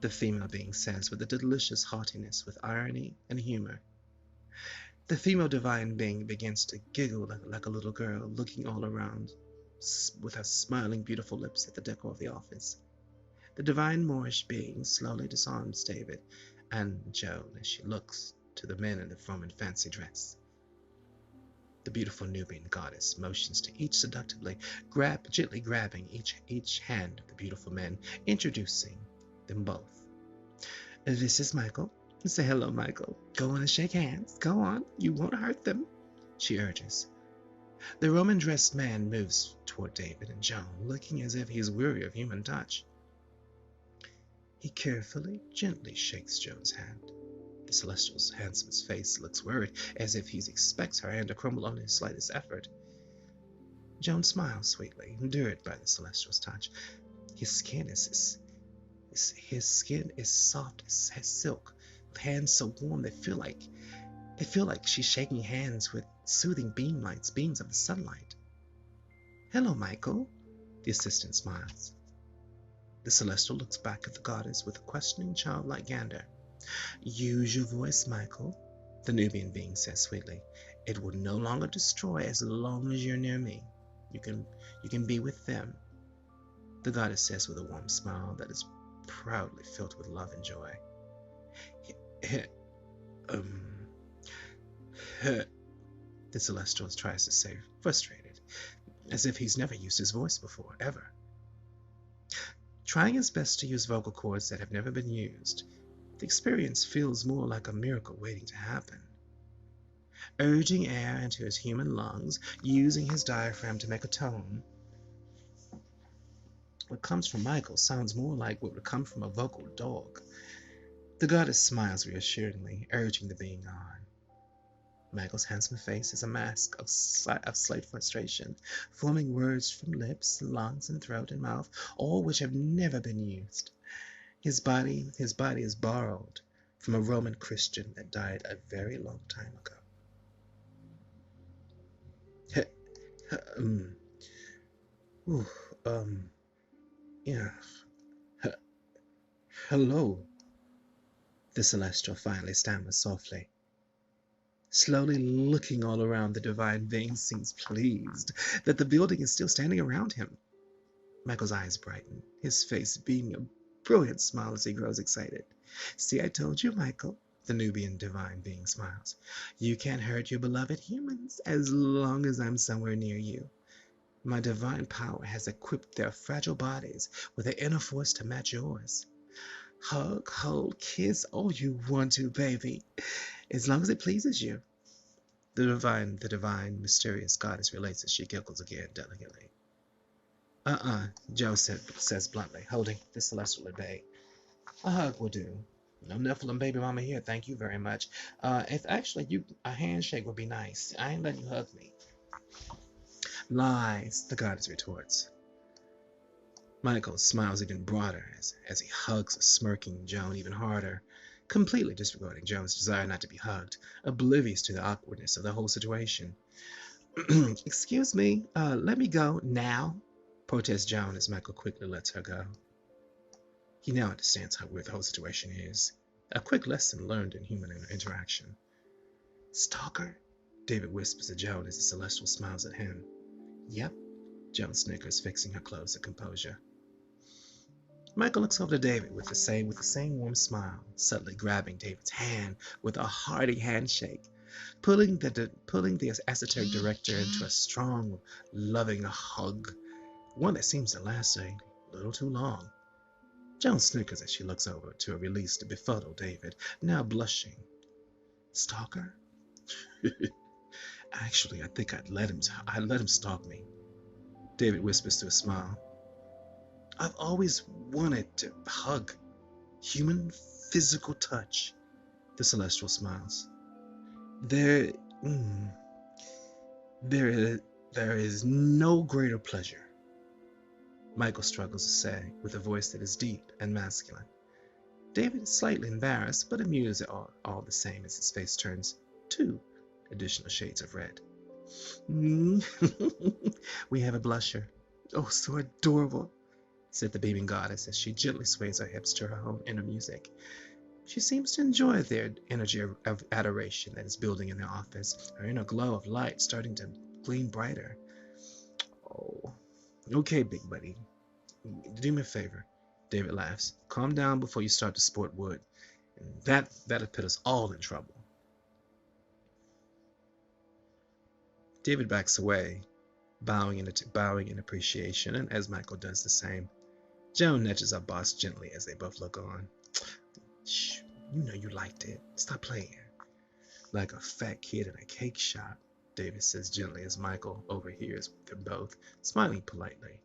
the female being says with a delicious haughtiness, with irony and humor. The female divine being begins to giggle like a little girl, looking all around with her smiling, beautiful lips at the decor of the office. The divine Moorish being slowly disarms David and Joan as she looks to the men in the Roman fancy dress. The beautiful Nubian goddess motions to each seductively, gently grabbing each hand of the beautiful men, introducing them both. This is Michael. Say hello, Michael. Go on and shake hands. Go on, you won't hurt them, she urges. The Roman-dressed man moves toward David and Joan, looking as if he's weary of human touch. He carefully, gently shakes Joan's hand. The Celestial's handsome face looks worried, as if he expects her hand to crumble under his slightest effort. Joan smiles sweetly, endeared by the Celestial's touch. His skin is soft as silk, with hands so warm they feel like she's shaking hands with soothing beams of the sunlight. Hello, Michael, the assistant smiles. The Celestial looks back at the goddess with a questioning, childlike gander. Use your voice, Michael, the Nubian being says sweetly. It will no longer destroy as long as you're near me. You can be with them, the goddess says with a warm smile that is proudly filled with love and joy. The Celestial tries to say, frustrated, as if he's never used his voice before, ever. Trying his best to use vocal cords that have never been used, the experience feels more like a miracle waiting to happen. Urging air into his human lungs, using his diaphragm to make a tone, what comes from Michael sounds more like what would come from a vocal dog. The goddess smiles reassuringly, urging the being on. Michael's handsome face is a mask of slight frustration, forming words from lips, lungs, and throat and mouth, all which have never been used. His body is borrowed from a Roman Christian that died a very long time ago. Yeah. Hello, the celestial finally stammers softly. Slowly looking all around, the divine being seems pleased that the building is still standing around him. Michael's eyes brighten, his face beaming a brilliant smile as he grows excited. See, I told you, Michael, the Nubian divine being smiles. You can't hurt your beloved humans as long as I'm somewhere near you. My divine power has equipped their fragile bodies with an inner force to match yours. Hug, hold, kiss all you want to, baby, as long as it pleases you. The divine, mysterious goddess relates as she giggles again delicately. Joe says bluntly, holding the celestial at bay. A hug will do. No Nephilim baby mama here, thank you very much. If actually a handshake would be nice. I ain't letting you hug me. Lies, the goddess retorts. Michael smiles even broader as he hugs a smirking Joan even harder, completely disregarding Joan's desire not to be hugged, oblivious to the awkwardness of the whole situation. Excuse me, let me go now, protests Joan as Michael quickly lets her go. He now understands how weird the whole situation is. A quick lesson learned in human interaction. Stalker? David whispers to Joan as the celestial smiles at him. Yep, Joan snickers, fixing her clothes to composure. Michael looks over to David with the same warm smile, subtly grabbing David's hand with a hearty handshake, pulling the esoteric director into a strong, loving hug, one that seems to last a little too long. Joan snickers as she looks over to a released, befuddled David, now blushing. Stalker? Actually, I think I'd let him stalk me. David whispers through a smile. I've always wanted to hug. Human physical touch. The celestial smiles. There is no greater pleasure. Michael struggles to say, with a voice that is deep and masculine. David is slightly embarrassed, but amused all the same as his face turns 2 additional shades of red. We have a blusher. Oh, so adorable, said the beaming goddess as she gently sways her hips to her own inner music. She seems to enjoy their energy of adoration that is building in their office, her inner glow of light starting to gleam brighter. Oh, okay, big buddy. Do me a favor. David laughs. Calm down before you start to sport wood. And that'll put us all in trouble. David backs away, bowing in appreciation, and as Michael does the same. Joan nudges her boss gently as they both look on. Shh, you know you liked it. Stop playing. Like a fat kid in a cake shop, David says gently as Michael overhears them both, smiling politely.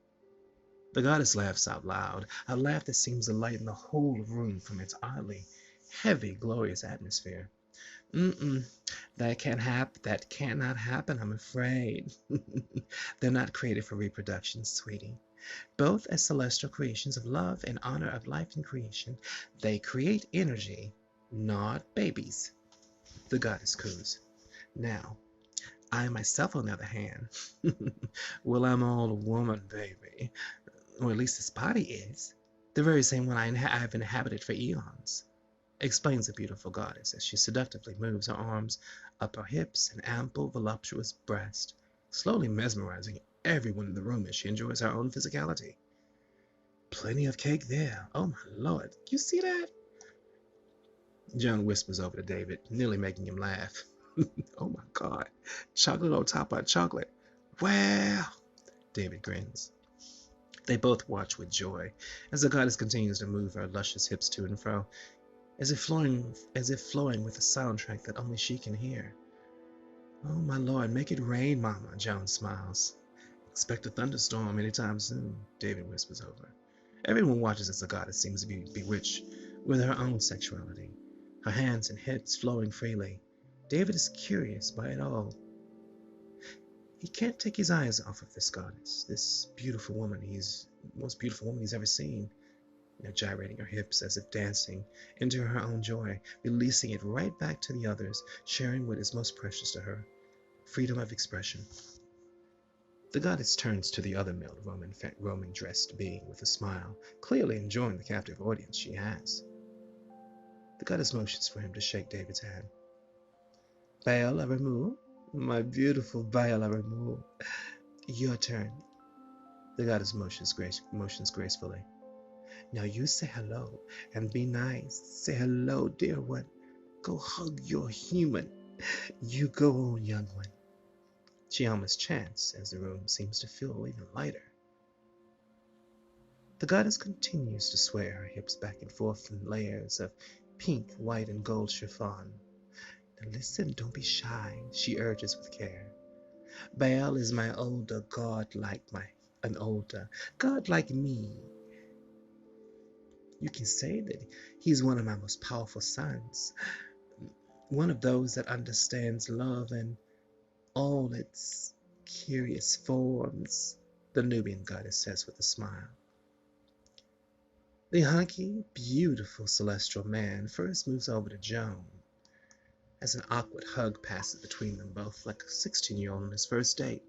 The goddess laughs out loud, a laugh that seems to lighten the whole room from its oddly heavy, glorious atmosphere. That cannot happen, I'm afraid. They're not created for reproduction, sweetie. Both as celestial creations of love and honor of life and creation, they create energy, not babies. The goddess coos. Now, I myself, on the other hand, well, I'm all a woman, baby. Or at least this body is. The very same one I've inhabited for eons. Explains the beautiful goddess as she seductively moves her arms up her hips and ample, voluptuous breast, slowly mesmerizing everyone in the room as she enjoys her own physicality. Plenty of cake there. Oh my lord, you see that? Joan whispers over to David, nearly making him laugh. Oh my god, chocolate on top of chocolate. Wow! David grins. They both watch with joy as the goddess continues to move her luscious hips to and fro, as if flowing with a soundtrack that only she can hear. Oh my lord, make it rain, mama, Joan smiles. Expect a thunderstorm anytime soon, David whispers over. Everyone watches as the goddess seems to be bewitched with her own sexuality, her hands and hips flowing freely. David is curious by it all. He can't take his eyes off of this goddess, this beautiful woman, most beautiful woman he's ever seen. Gyrating her hips as if dancing into her own joy, releasing it right back to the others, sharing what is most precious to her, freedom of expression. The goddess turns to the other male Roman-dressed being with a smile, clearly enjoying the captive audience she has. The goddess motions for him to shake David's hand. Baal Aramu, my beautiful Baal Aramu, your turn. The goddess motions gracefully. Now you say hello and be nice. Say hello, dear one. Go hug your human. You go on, young one. She almost chants as the room seems to feel even lighter. The goddess continues to sway her hips back and forth in layers of pink, white, and gold chiffon. Now listen, don't be shy, she urges with care. Baal is my older god like an older god like me. You can say that he's one of my most powerful sons, one of those that understands love and all its curious forms, the Nubian goddess says with a smile. The hunky, beautiful celestial man first moves over to Joan, as an awkward hug passes between them both like a 16-year-old on his first date.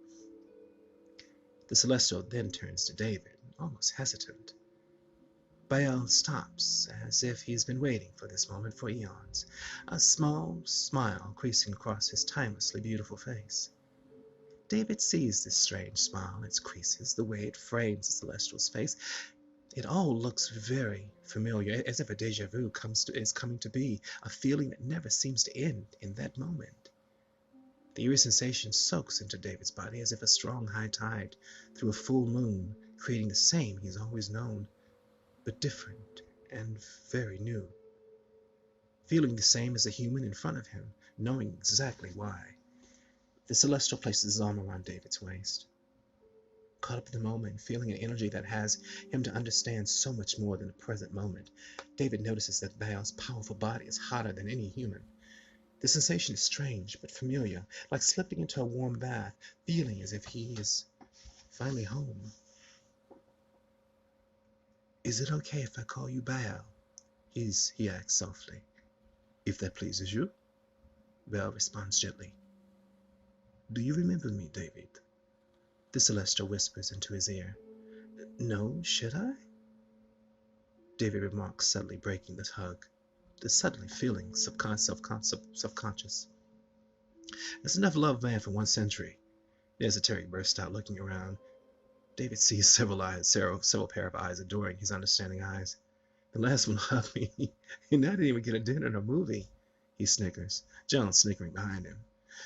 The celestial then turns to David, almost hesitant. Baal stops, as if he's been waiting for this moment for eons, a small smile creasing across his timelessly beautiful face. David sees this strange smile, its creases, the way it frames the celestial's face. It all looks very familiar, as if a deja vu is coming to be, a feeling that never seems to end in that moment. The eerie sensation soaks into David's body as if a strong high tide through a full moon, creating the same he's always known, but different and very new. Feeling the same as the human in front of him, knowing exactly why. The celestial places his arm around David's waist. Caught up in the moment, feeling an energy that has him to understand so much more than the present moment, David notices that Baal's powerful body is hotter than any human. The sensation is strange but familiar, like slipping into a warm bath, feeling as if he is finally home. Is it okay if I call you Baal? He asks softly. If that pleases you. Baal responds gently. Do you remember me, David? The celestial whispers into his ear. No, should I? David remarks, subtly breaking the hug, subtly feeling self-conscious. That's enough love, man, for 1 century. The esoteric burst out, looking around. David sees several pair of eyes adoring his understanding eyes. The last one hugged me, and I didn't even get a dinner or a movie. He snickers, Joan snickering behind him.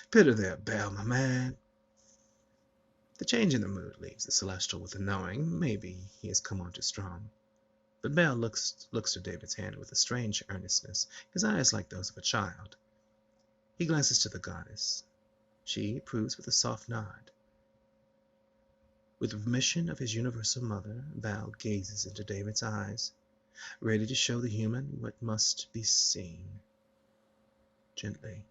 Pity there, Baal, my man. The change in the mood leaves the celestial with a knowing maybe he has come on too strong. But Baal looks to David's hand with a strange earnestness, his eyes like those of a child. He glances to the goddess. She approves with a soft nod. With remission of his universal mother, Baal gazes into David's eyes, ready to show the human what must be seen. Gently,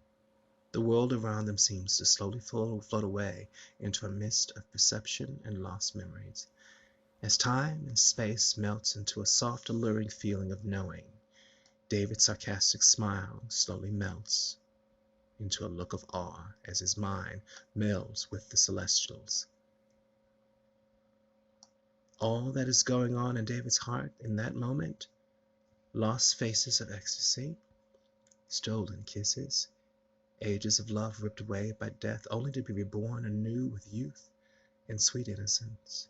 the world around them seems to slowly float away into a mist of perception and lost memories. As time and space melts into a soft, alluring feeling of knowing, David's sarcastic smile slowly melts into a look of awe as his mind melds with the celestials. All that is going on in David's heart in that moment, lost phases of ecstasy, stolen kisses, ages of love ripped away by death, only to be reborn anew with youth and sweet innocence.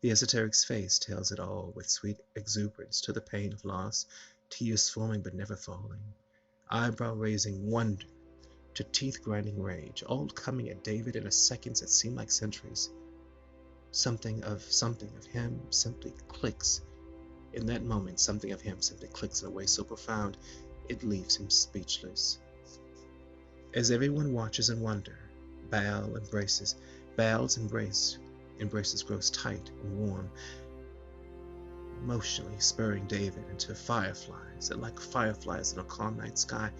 The esoteric's face tells it all with sweet exuberance to the pain of loss, tears forming but never falling, eyebrow-raising wonder to teeth-grinding rage, all coming at David in a seconds that seem like centuries. Something of him simply clicks. In that moment, something of him simply clicks in a way so profound, it leaves him speechless. As everyone watches in wonder, Baal's embraces grows tight and warm, emotionally spurring David into fireflies that like fireflies in a calm night sky,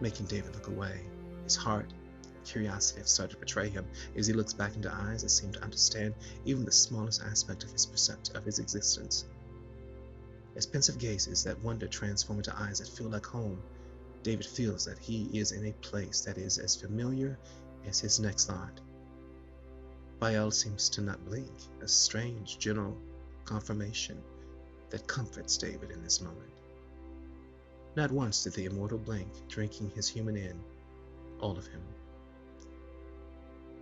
making David look away. His heart, curiosity have started to betray him as he looks back into eyes that seem to understand even the smallest aspect of his existence. As pensive gazes that wonder transform into eyes that feel like home, David feels that he is in a place that is as familiar as his next thought. Baal seems to not blink, a strange general confirmation that comforts David in this moment. Not once did the immortal blink, drinking his human in, all of him.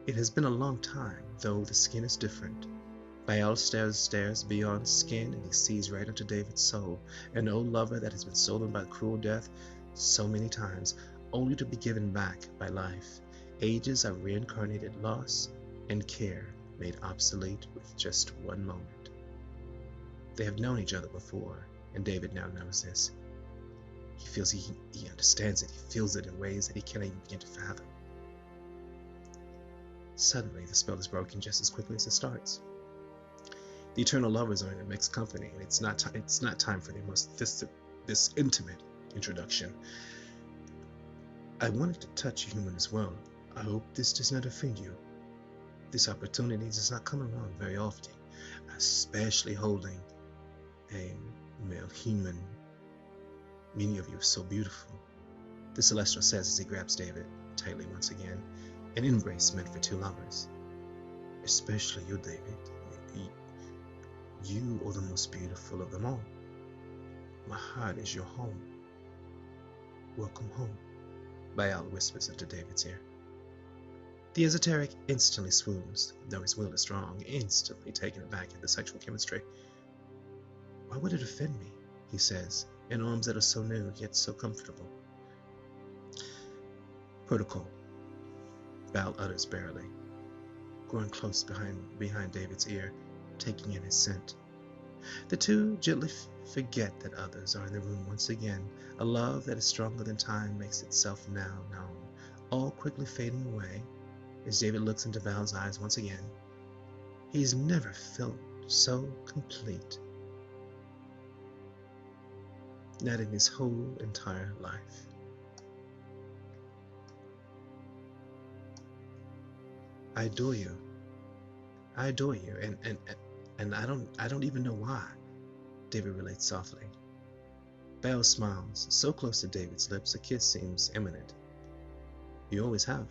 It has been a long time, though the skin is different. Baal stares beyond skin, and he sees right into David's soul, an old lover that has been stolen by cruel death so many times, only to be given back by life. Ages of reincarnated loss and care made obsolete with just one moment. They have known each other before, and David now knows this. He feels he understands it. He feels it in ways that he cannot even begin to fathom. Suddenly, the spell is broken just as quickly as it starts. The eternal lovers are in a mixed company, and it's not time for this intimate introduction. I wanted to touch a human as well. I hope this does not offend you. This opportunity does not come around very often, especially holding a male human. Many of you are so beautiful, the Celestial says as he grabs David tightly once again, an embrace meant for two lovers. Especially you, David. You are the most beautiful of them all. My heart is your home. Welcome home, Baal whispers into David's ear. The esoteric instantly swoons, though his will is strong, instantly taken aback at the sexual chemistry. Why would it offend me? He says, in arms that are so new yet so comfortable. Protocol, Baal utters barely, growing close behind David's ear, taking in his scent. The two gently forget that others are in the room once again. A love that is stronger than time makes itself now known, all quickly fading away as David looks into Baal's eyes once again. He's never felt so complete, not in his whole entire life. I adore you. I adore you, and I don't even know why, David relates softly. Baal smiles, so close to David's lips, a kiss seems imminent. You always have.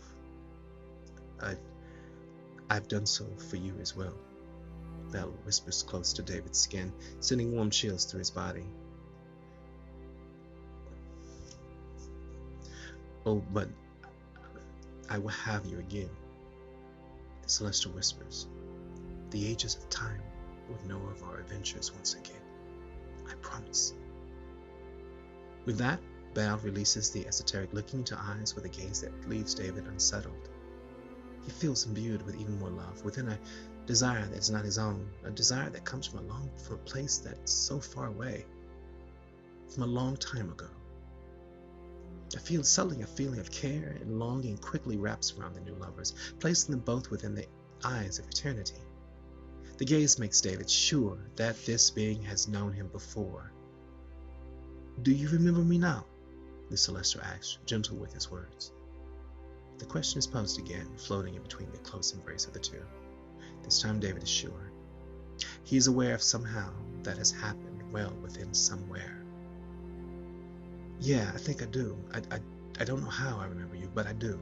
I've done so for you as well, Baal whispers close to David's skin, sending warm chills through his body. Oh, but I will have you again, the Celestial whispers. The ages of time will know of our adventures once again. I promise. With that, Baal releases the esoteric, looking into eyes with a gaze that leaves David unsettled. He feels imbued with even more love, within a desire that is not his own, a desire that comes from a place that's so far away, from a long time ago. Suddenly a feeling of care and longing quickly wraps around the new lovers, placing them both within the eyes of eternity. The gaze makes David sure that this being has known him before. Do you remember me now? The Celestial asks, gentle with his words. The question is posed again, floating in between the close embrace of the two. This time David is sure. He is aware of somehow that has happened well within somewhere. Yeah, I think I do. I don't know how I remember you, but I do,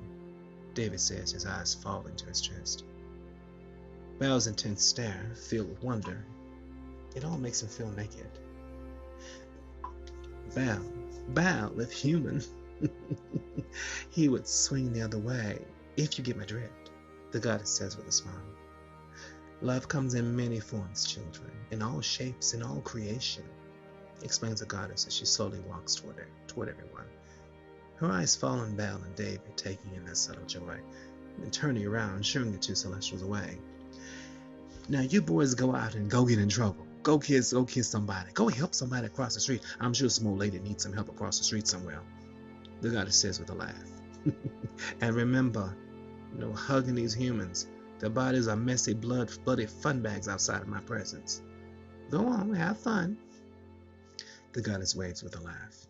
David says, his eyes fall into his chest. Baal's intense stare, filled with wonder, it all makes him feel naked. Baal, if human, he would swing the other way, if you get my drift, the goddess says with a smile. Love comes in many forms, children, in all shapes, in all creation, explains the goddess as she slowly walks toward everyone. Her eyes fall on Baal and David, taking in that subtle joy, and turning around, shooing the two Celestials away. Now you boys go out and go get in trouble. Go kiss somebody. Go help somebody across the street. I'm sure some old lady needs some help across the street somewhere, the goddess says with a laugh. And remember, no hugging these humans. Their bodies are messy, bloody fun bags outside of my presence. Go on, have fun. The goddess waves with a laugh.